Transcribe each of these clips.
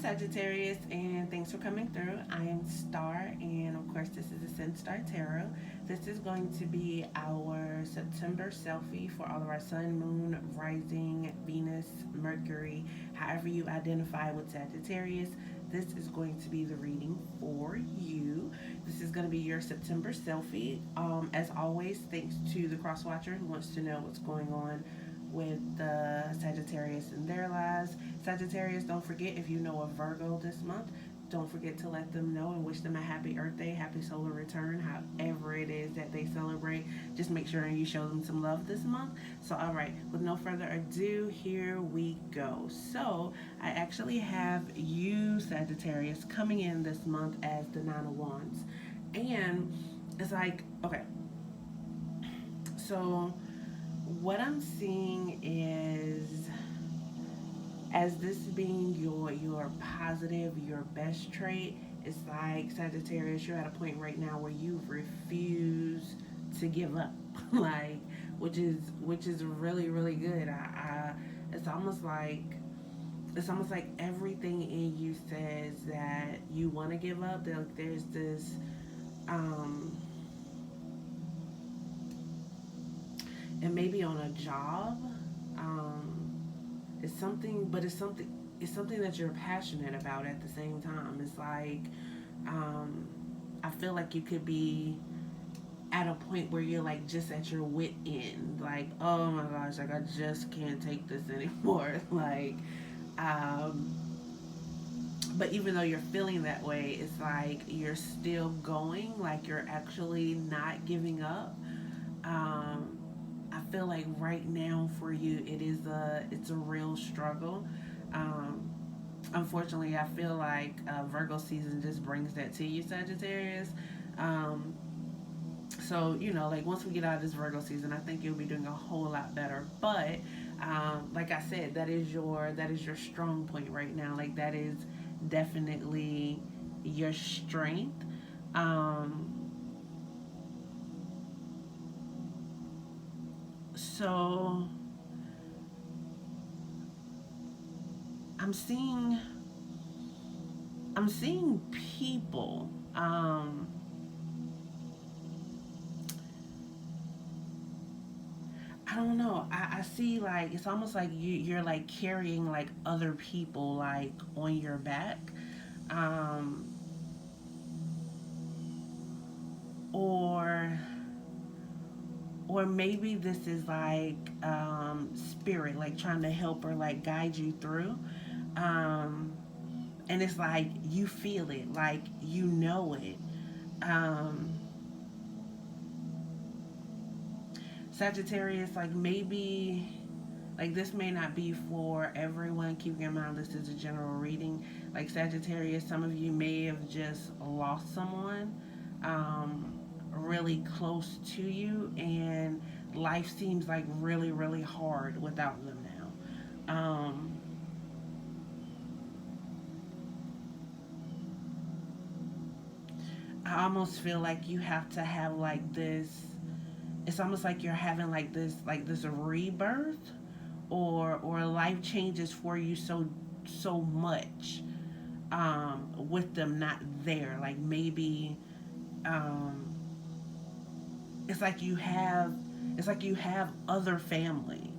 Sagittarius, and thanks for coming through. I am Star, and of course, this is AscendStar Tarot. This is going to be our September selfie for all of our Sun, Moon, Rising, Venus, Mercury, however you identify with Sagittarius. This is going to be the reading for you. This is going to be your September selfie. As always, thanks to the cross watcher who wants to know what's going on with the Sagittarius in their lives. Sagittarius, don't forget if you know a Virgo this month, don't forget to let them know and wish them a happy Earth Day, happy solar return, however it is that they celebrate. Just make sure you show them some love this month. So, all right, with no further ado, here we go. So, I actually have you, Sagittarius, coming in this month as the Nine of Wands. And it's like, okay, so what I'm seeing is as this being your positive, your best trait. It's like Sagittarius, you're at a point right now where you refuse to give up, like which is really really good. It's almost like everything in you says that you want to give up. There's this um and maybe on a job. It's something, but it's something that you're passionate about at the same time. It's like I feel like you could be at a point where you're like just at your wit end, like, oh my gosh, like I just can't take this anymore. Like, um, but even though you're feeling that way, it's like you're still going, like you're actually not giving up. Um, I feel like right now for you it's a real struggle. Um, Unfortunately, I feel like Virgo season just brings that to you, Sagittarius. Um, so like once we get out of this Virgo season, I think you'll be doing a whole lot better. But like I said, that is your strong point right now. Like that is definitely your strength. Um, so I'm seeing I'm seeing people. I don't know. I see like it's almost like you're like carrying like other people like on your back. Um, or or maybe this is like spirit like trying to help or like guide you through. Um, and it's like you feel it, like you know it. Um, Sagittarius, like maybe like this may not be for everyone. Keep in mind this is a general reading. Like Sagittarius, some of you may have just lost someone really close to you, and life seems like really really hard without them now. I almost feel like you have to have like this. It's almost like you're having like this rebirth, or life changes for you so much with them not there. Like maybe um, it's like you have other family.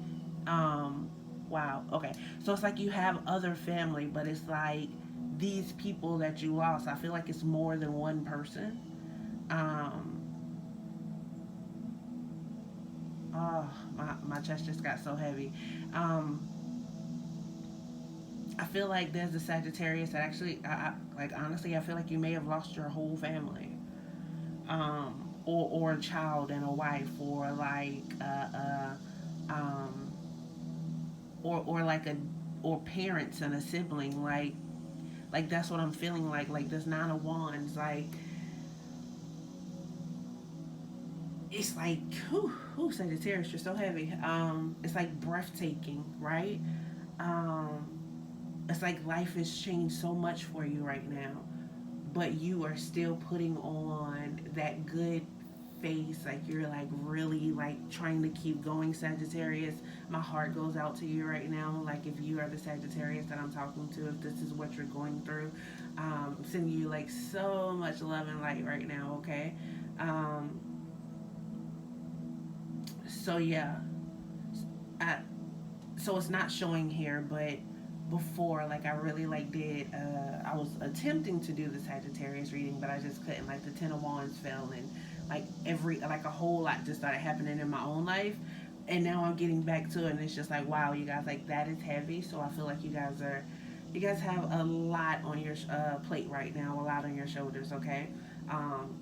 Um, wow. Okay. So it's like you have other family, but it's like these people that you lost. I feel like it's more than one person. Um, oh, my chest just got so heavy. Um, I feel like there's a Sagittarius that actually, like honestly, I feel like you may have lost your whole family, or a child and a wife, or like um, or like a or parents and a sibling, like that's what I'm feeling like this Nine of Wands, like it's like whew, Sagittarius, you're so heavy. It's like breathtaking, right? Um, it's like life has changed so much for you right now, but you are still putting on that good face, like you're like really like trying to keep going, Sagittarius. My heart goes out to you right now. Like if you are the Sagittarius that I'm talking to, if this is what you're going through, I'm sending you like so much love and light right now, okay? Um, so yeah, I, so it's not showing here, but before, like I really like did I was attempting to do the Sagittarius reading, but I just couldn't. Like the Ten of Wands fell, and like every like a whole lot just started happening in my own life, and now I'm getting back to it, and it's just like, wow, you guys, like that is heavy. So I feel like you guys have a lot on your plate right now, a lot on your shoulders, okay? um,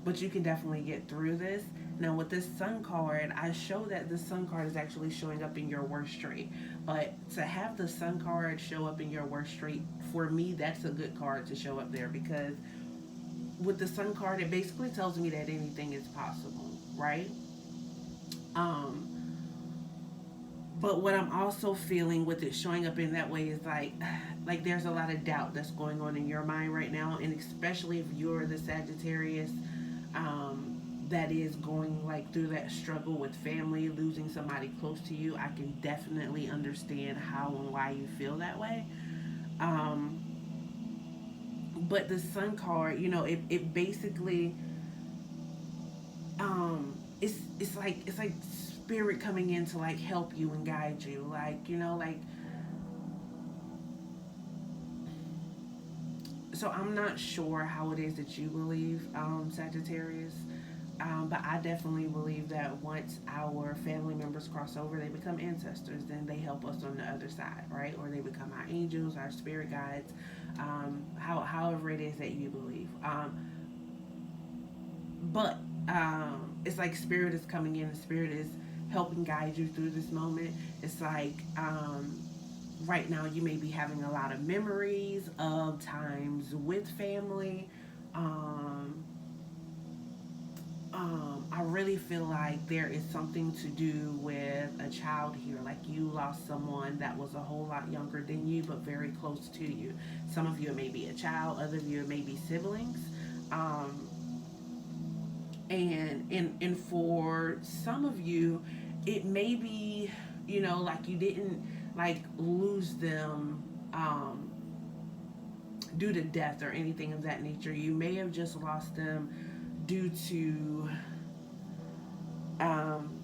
but you can definitely get through this. Now, with this Sun card, I show that the Sun card is actually showing up in your worst trait. But to have the Sun card show up in your worst trait, for me, that's a good card to show up there, because with the Sun card, it basically tells me that anything is possible, right? Um, but what I'm also feeling with it showing up in that way is like there's a lot of doubt that's going on in your mind right now, and especially if you're the Sagittarius that is going like through that struggle with family, losing somebody close to you. I can definitely understand how and why you feel that way. Um, but the Sun card, it basically it's like spirit coming in to like help you and guide you, like like. So I'm not sure how it is that you believe, Sagittarius. But I definitely believe that once our family members cross over, they become ancestors. Then they help us on the other side, right? Or they become our angels, our spirit guides, however it is that you believe. But it's like spirit is coming in. The spirit is helping guide you through this moment. It's like right now you may be having a lot of memories of times with family. Um, I really feel like there is something to do with a child here. Like you lost someone that was a whole lot younger than you, but very close to you. Some of you it may be a child, other of you it may be siblings. Um, and for some of you, it may be, like you didn't like lose them due to death or anything of that nature. You may have just lost them due to um,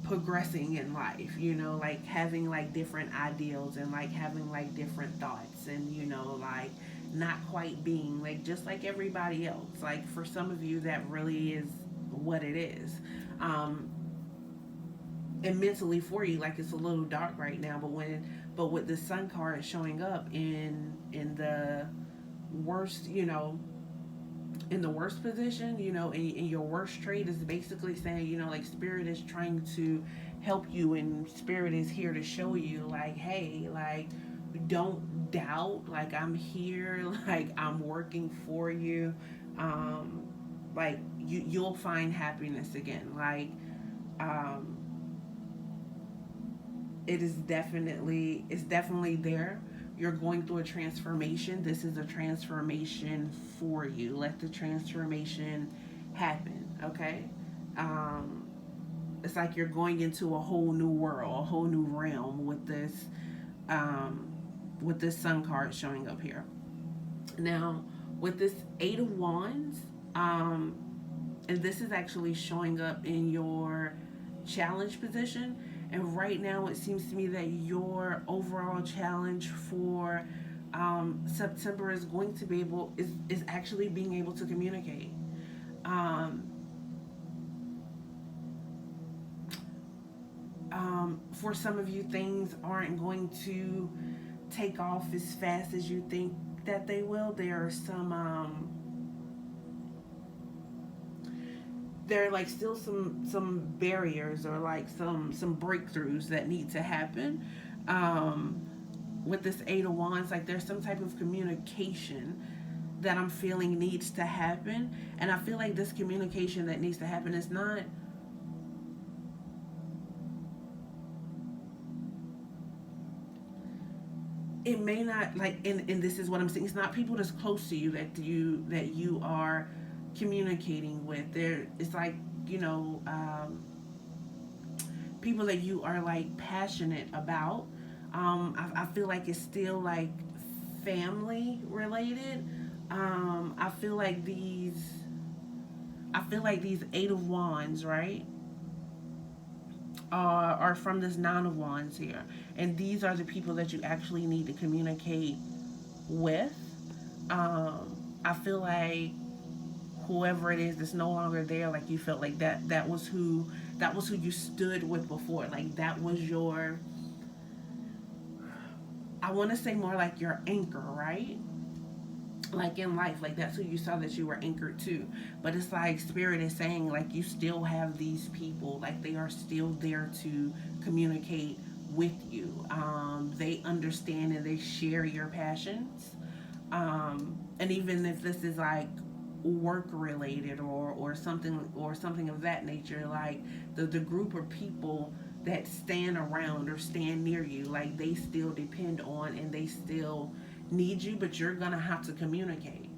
progressing in life, like having like different ideals and like having like different thoughts, and like not quite being like just like everybody else. Like for some of you, that really is what it is. Um, and mentally for you, like it's a little dark right now, but with the Sun card showing up in worst, in the worst position, in your worst trait, is basically saying, like spirit is trying to help you, and spirit is here to show you, like, hey, like, don't doubt, like, I'm here, like, I'm working for you. Um, like, you'll find happiness again. Like, um, it's definitely there. You're going through a transformation. This is a transformation for you. Let the transformation happen, okay? um it's like you're going into a whole new world, a whole new realm um with this Sun card showing up here. Now, with this Eight of Wands, um and this is actually showing up in your challenge position. And right now, it seems to me that your overall challenge for September is going to be is actually being able to communicate. Um, for some of you, things aren't going to take off as fast as you think that they will. There are like still some barriers, or like some breakthroughs that need to happen. um with this Eight of Wands, like there's some type of communication that I'm feeling needs to happen. And I feel like this communication that needs to happen is not, it may not, like, and this is what I'm saying, it's not people that's close to you that you are communicating with. There, it's like, you know, people that you are like passionate about. I feel like it's still like family related. I feel like these Eight of Wands, right, are from this Nine of Wands here, and these are the people that you actually need to communicate with. I feel like whoever it is that's no longer there, like you felt like that was who you stood with before. Like that was your, I want to say more like your anchor, right? Like in life, like that's who you saw that you were anchored to. But it's like spirit is saying like you still have these people, like they are still there to communicate with you. They understand and they share your passions. And even if this is like work related or something of that nature, like the group of people that stand around or stand near you, like they still depend on and they still need you, but you're gonna have to communicate.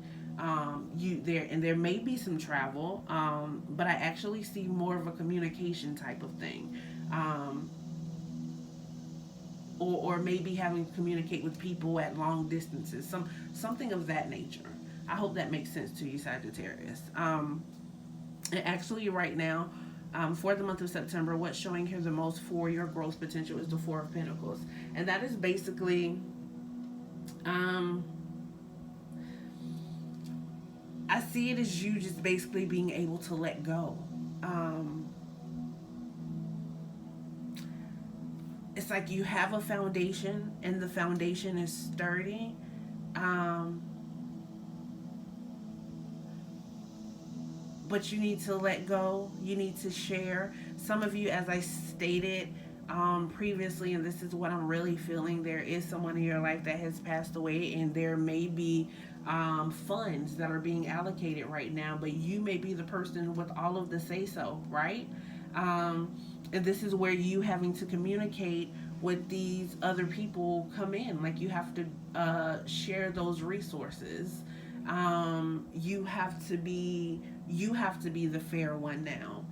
You there, and there may be some travel, but I actually see more of a communication type of thing. um, or maybe having to communicate with people at long distances, something of that nature. I hope that makes sense to you, Sagittarius. And actually, right now, for the month of September, what's showing here the most for your growth potential is the Four of Pentacles, and that is basically, um, I see it as you just basically being able to let go. Um, it's like you have a foundation, and the foundation is sturdy. Um, but you need to let go. You need to share. Some of you, as I stated previously, and this is what I'm really feeling, there is someone in your life that has passed away, and there may be funds that are being allocated right now, but you may be the person with all of the say so, right? Um, and this is where you having to communicate with these other people come in. Like you have to share those resources. You have to be the fair one now.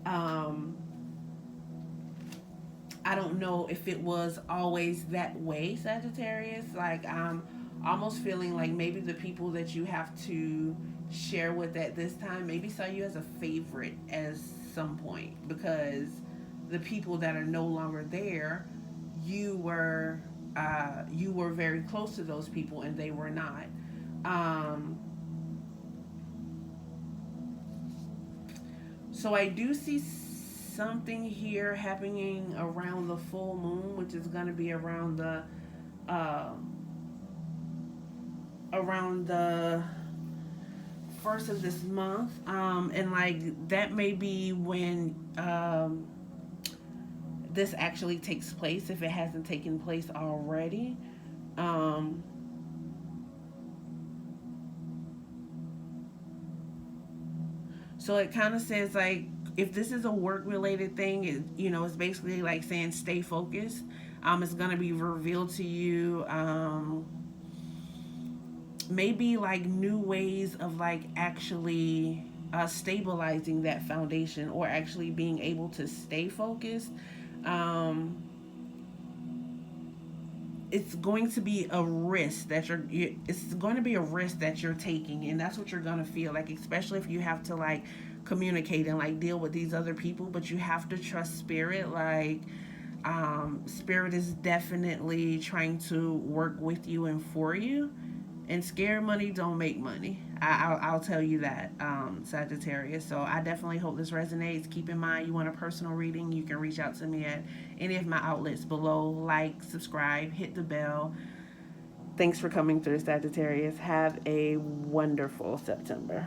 Um, I don't know if it was always that way, Sagittarius. Like I'm almost feeling like maybe the people that you have to share with at this time maybe saw you as a favorite at some point, because the people that are no longer there, you were you were very close to those people and they were not. Um, So I do see something here happening around the full moon, which is going to be uh, around the first of this month, and like that may be when this actually takes place if it hasn't taken place already. Um, So it kind of says like if this is a work related thing, it's basically like saying stay focused. It's gonna be revealed to you. Maybe like new ways of like actually stabilizing that foundation or actually being able to stay focused. Um, it's going to be a risk that it's going to be a risk that you're taking, and that's what you're going to feel like, especially if you have to like communicate and like deal with these other people, but you have to trust spirit. Like spirit is definitely trying to work with you and for you, and scared money don't make money. I'll tell you that, Sagittarius. So I definitely hope this resonates. Keep in mind, you want a personal reading, you can reach out to me at any of my outlets below. Like, subscribe, hit the bell. Thanks for coming through, Sagittarius. Have a wonderful September.